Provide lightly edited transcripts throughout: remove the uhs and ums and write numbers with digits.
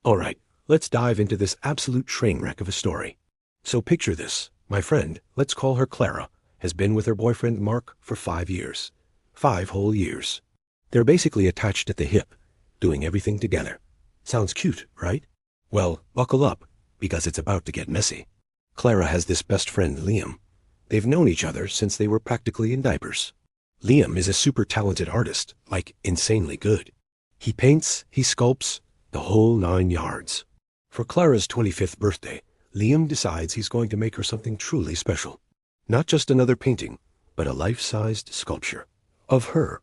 Alright, let's dive into this absolute train wreck of a story. So picture this. My friend, let's call her Clara, has been with her boyfriend Mark for 5 years. 5 whole years. They're basically attached at the hip, doing everything together. Sounds cute, right? Well, buckle up, because it's about to get messy. Clara has this best friend, Liam. They've known each other since they were practically in diapers. Liam is a super talented artist, like insanely good. He paints, he sculpts, the whole 9 yards. For Clara's 25th birthday, Liam decides he's going to make her something truly special. Not just another painting, but a life-sized sculpture. Of her.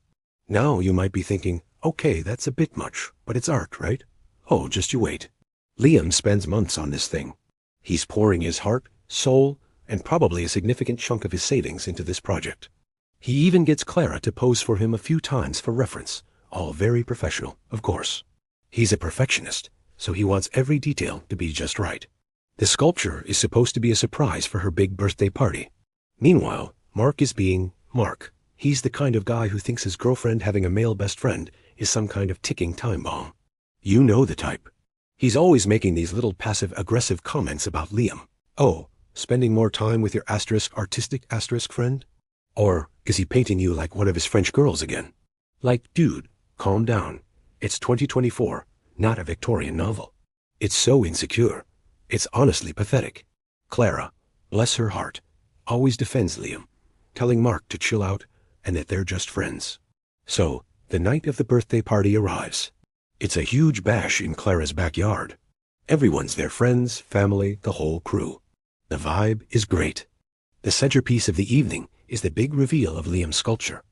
Now you might be thinking, okay, that's a bit much, but it's art, right? Oh, just you wait. Liam spends months on this thing. He's pouring his heart, soul, and probably a significant chunk of his savings into this project. He even gets Clara to pose for him a few times for reference, all very professional, of course. He's a perfectionist, so he wants every detail to be just right. The sculpture is supposed to be a surprise for her big birthday party. Meanwhile, Mark is being Mark. He's the kind of guy who thinks his girlfriend having a male best friend is some kind of ticking time bomb. You know the type. He's always making these little passive-aggressive comments about Liam. Oh, spending more time with your artistic friend? Or is he painting you like one of his French girls again? Like, dude, calm down. It's 2024, not a Victorian novel. It's so insecure. It's honestly pathetic. Clara, bless her heart, always defends Liam, telling Mark to chill out and that they're just friends. So, the night of the birthday party arrives. It's a huge bash in Clara's backyard. Everyone's there, friends, family, the whole crew. The vibe is great. The centerpiece of the evening is the big reveal of Liam's sculpture.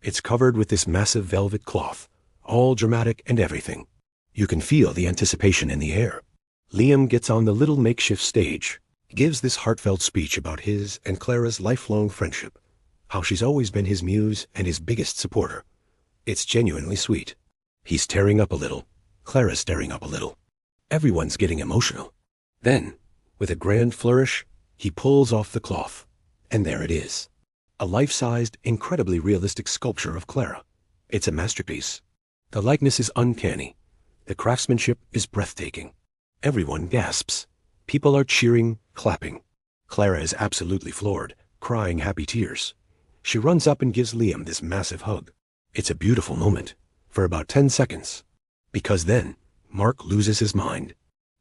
It's covered with this massive velvet cloth, all dramatic and everything. You can feel the anticipation in the air. Liam gets on the little makeshift stage, gives this heartfelt speech about his and Clara's lifelong friendship, how she's always been his muse and his biggest supporter. It's genuinely sweet. He's tearing up a little. Clara's tearing up a little. Everyone's getting emotional. Then, with a grand flourish, he pulls off the cloth. And there it is. A life-sized, incredibly realistic sculpture of Clara. It's a masterpiece. The likeness is uncanny. The craftsmanship is breathtaking. Everyone gasps. People are cheering, clapping. Clara is absolutely floored, crying happy tears. She runs up and gives Liam this massive hug. It's a beautiful moment, for about 10 seconds. Because then, Mark loses his mind.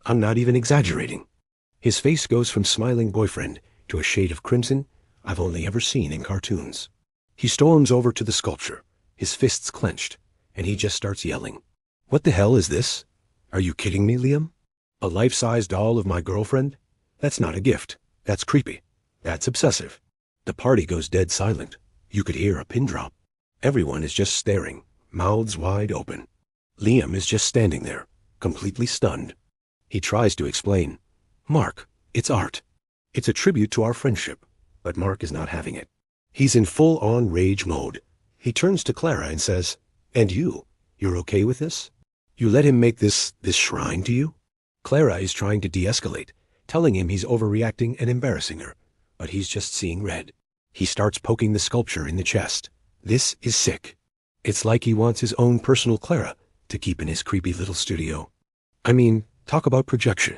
I'm not even exaggerating. His face goes from smiling boyfriend to a shade of crimson I've only ever seen in cartoons. He storms over to the sculpture, his fists clenched, and he just starts yelling. What the hell is this? Are you kidding me, Liam? A life-size doll of my girlfriend? That's not a gift. That's creepy. That's obsessive. The party goes dead silent. You could hear a pin drop. Everyone is just staring, mouths wide open. Liam is just standing there, completely stunned. He tries to explain. Mark, it's art. It's a tribute to our friendship. But Mark is not having it. He's in full-on rage mode. He turns to Clara and says, And you're okay with this? You let him make this shrine to you? Clara is trying to de-escalate, telling him he's overreacting and embarrassing her, but he's just seeing red. He starts poking the sculpture in the chest. This is sick. It's like he wants his own personal Clara to keep in his creepy little studio. I mean, talk about projection.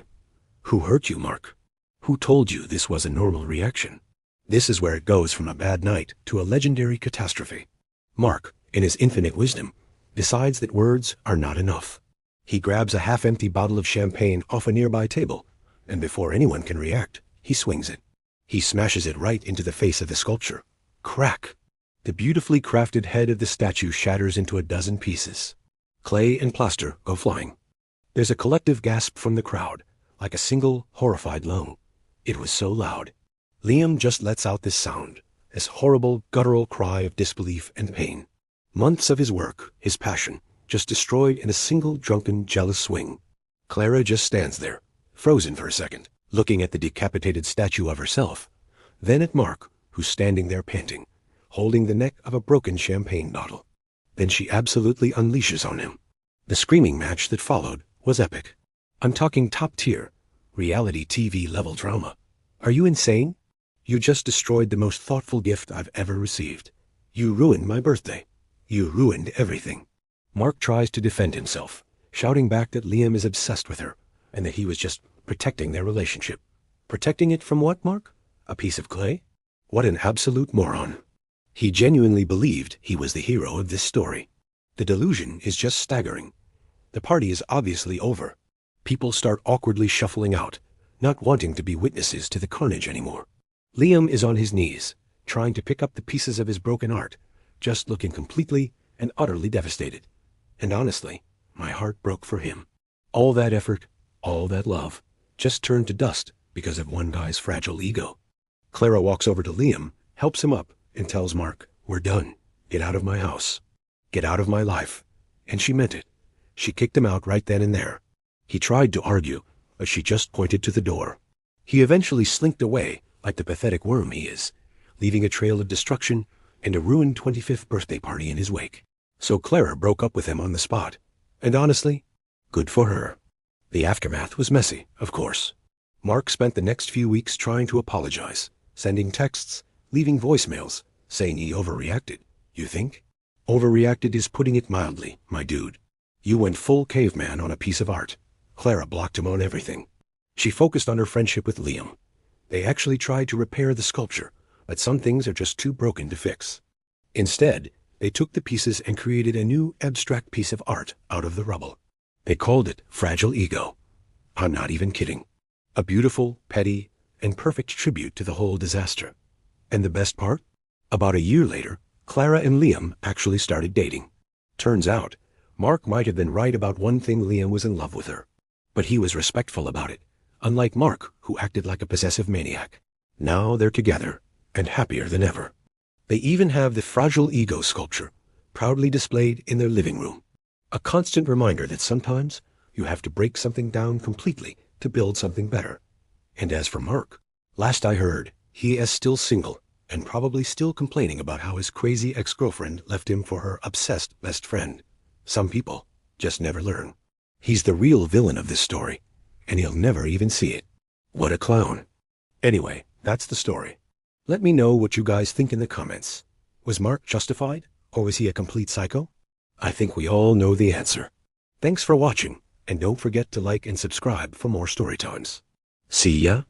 Who hurt you, Mark? Who told you this was a normal reaction? This is where it goes from a bad night to a legendary catastrophe. Mark, in his infinite wisdom, decides that words are not enough. He grabs a half-empty bottle of champagne off a nearby table, and before anyone can react, he swings it. He smashes it right into the face of the sculpture. Crack! The beautifully crafted head of the statue shatters into a dozen pieces. Clay and plaster go flying. There's a collective gasp from the crowd, like a single, horrified lung. It was so loud. Liam just lets out this sound, this horrible, guttural cry of disbelief and pain. Months of his work, his passion, just destroyed in a single drunken, jealous swing. Clara just stands there, frozen for a second, looking at the decapitated statue of herself, then at Mark, who's standing there panting, holding the neck of a broken champagne bottle. Then she absolutely unleashes on him. The screaming match that followed was epic. I'm talking top-tier, reality TV-level drama. Are you insane? You just destroyed the most thoughtful gift I've ever received. You ruined my birthday. You ruined everything. Mark tries to defend himself, shouting back that Liam is obsessed with her and that he was just protecting their relationship. Protecting it from what, Mark? A piece of clay? What an absolute moron. He genuinely believed he was the hero of this story. The delusion is just staggering. The party is obviously over. People start awkwardly shuffling out, not wanting to be witnesses to the carnage anymore. Liam is on his knees, trying to pick up the pieces of his broken art, just looking completely and utterly devastated. And honestly, my heart broke for him. All that effort, all that love, just turned to dust because of one guy's fragile ego. Clara walks over to Liam, helps him up, and tells Mark, "We're done. Get out of my house. Get out of my life." And she meant it. She kicked him out right then and there. He tried to argue, but she just pointed to the door. He eventually slinked away like the pathetic worm he is, leaving a trail of destruction and a ruined 25th birthday party in his wake. So Clara broke up with him on the spot. And honestly, good for her. The aftermath was messy, of course. Mark spent the next few weeks trying to apologize, sending texts, leaving voicemails, saying he overreacted. You think? Overreacted is putting it mildly, my dude. You went full caveman on a piece of art. Clara blocked him on everything. She focused on her friendship with Liam. They actually tried to repair the sculpture, but some things are just too broken to fix. Instead, they took the pieces and created a new abstract piece of art out of the rubble. They called it Fragile Ego. I'm not even kidding. A beautiful, petty, and perfect tribute to the whole disaster. And the best part? About a year later, Clara and Liam actually started dating. Turns out, Mark might have been right about one thing: Liam was in love with her. But he was respectful about it, unlike Mark, who acted like a possessive maniac. Now they're together, and happier than ever. They even have the Fragile Ego sculpture, proudly displayed in their living room. A constant reminder that sometimes you have to break something down completely to build something better. And as for Mark, last I heard, he is still single and probably still complaining about how his crazy ex-girlfriend left him for her obsessed best friend. Some people just never learn. He's the real villain of this story, and he'll never even see it. What a clown. Anyway, that's the story. Let me know what you guys think in the comments. Was Mark justified, or was he a complete psycho? I think we all know the answer. Thanks for watching, and don't forget to like and subscribe for more story times. See ya.